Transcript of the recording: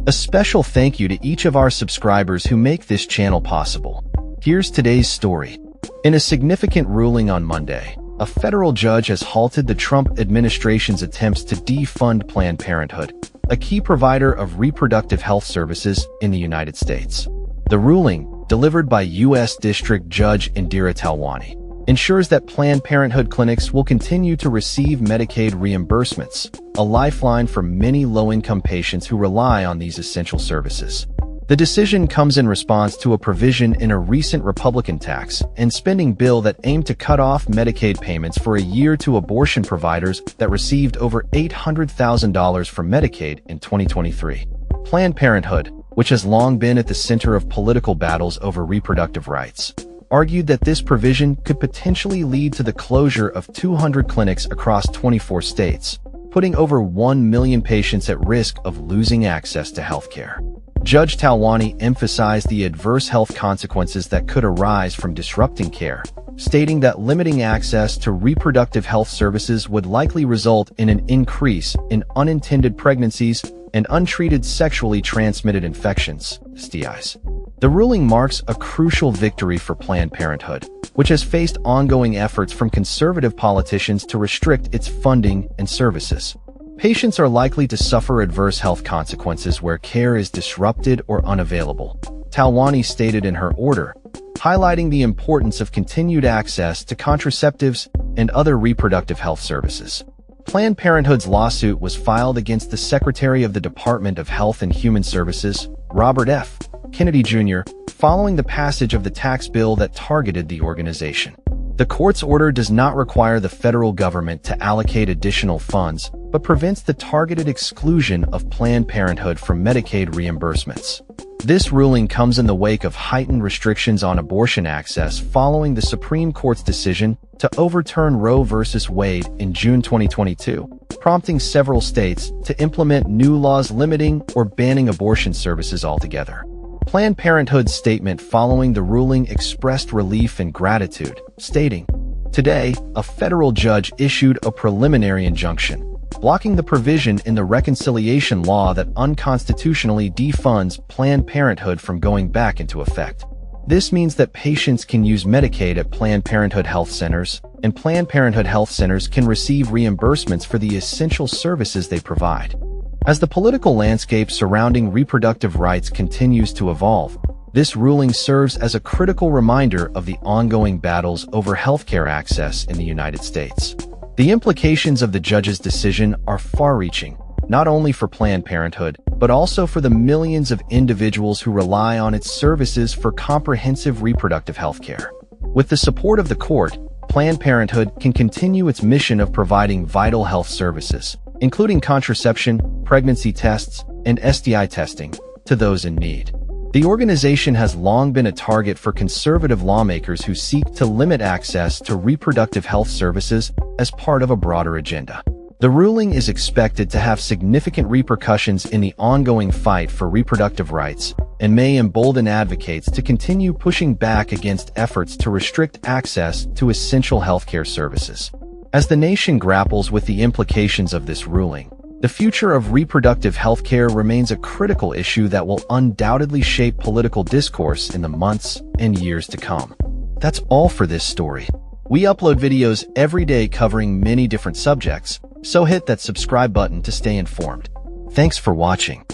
A special thank you to each of our subscribers who make this channel possible. Here's today's story. In a significant ruling on Monday, a federal judge has halted the Trump administration's attempts to defund Planned Parenthood, a key provider of reproductive health services in the United States. The ruling, delivered by US District Judge Indira ensures that Planned Parenthood clinics will continue to receive Medicaid reimbursements, a lifeline for many low-income patients who rely on these essential services. The decision comes in response to a provision in a recent Republican tax and spending bill that aimed to cut off Medicaid payments for a year to abortion providers that received over $800,000 from Medicaid in 2023. Planned Parenthood, which has long been at the center of political battles over reproductive rights, argued that this provision could potentially lead to the closure of 200 clinics across 24 states, putting over 1 million patients at risk of losing access to healthcare. Judge Talwani emphasized the adverse health consequences that could arise from disrupting care, stating that limiting access to reproductive health services would likely result in an increase in unintended pregnancies and untreated sexually transmitted infections, STIs. The ruling marks a crucial victory for Planned Parenthood, which has faced ongoing efforts from conservative politicians to restrict its funding and services. Patients are likely to suffer adverse health consequences where care is disrupted or unavailable, Talwani stated in her order, highlighting the importance of continued access to contraceptives and other reproductive health services. Planned Parenthood's lawsuit was filed against the Secretary of the Department of Health and Human Services, Robert F. Kennedy Jr., following the passage of the tax bill that targeted the organization. The court's order does not require the federal government to allocate additional funds, but prevents the targeted exclusion of Planned Parenthood from Medicaid reimbursements. This ruling comes in the wake of heightened restrictions on abortion access following the Supreme Court's decision to overturn Roe v. Wade in June 2022, prompting several states to implement new laws limiting or banning abortion services altogether. Planned Parenthood's statement following the ruling expressed relief and gratitude, stating, "Today, a federal judge issued a preliminary injunction, blocking the provision in the reconciliation law that unconstitutionally defunds Planned Parenthood from going back into effect. This means that patients can use Medicaid at Planned Parenthood health centers, and Planned Parenthood health centers can receive reimbursements for the essential services they provide." As the political landscape surrounding reproductive rights continues to evolve, this ruling serves as a critical reminder of the ongoing battles over healthcare access in the United States. The implications of the judge's decision are far-reaching, not only for Planned Parenthood, but also for the millions of individuals who rely on its services for comprehensive reproductive healthcare. With the support of the court, Planned Parenthood can continue its mission of providing vital health services, including contraception, pregnancy tests, and STI testing, to those in need. The organization has long been a target for conservative lawmakers who seek to limit access to reproductive health services as part of a broader agenda. The ruling is expected to have significant repercussions in the ongoing fight for reproductive rights and may embolden advocates to continue pushing back against efforts to restrict access to essential healthcare services. As the nation grapples with the implications of this ruling, the future of reproductive healthcare remains a critical issue that will undoubtedly shape political discourse in the months and years to come. That's all for this story. We upload videos every day covering many different subjects, so hit that subscribe button to stay informed. Thanks for watching.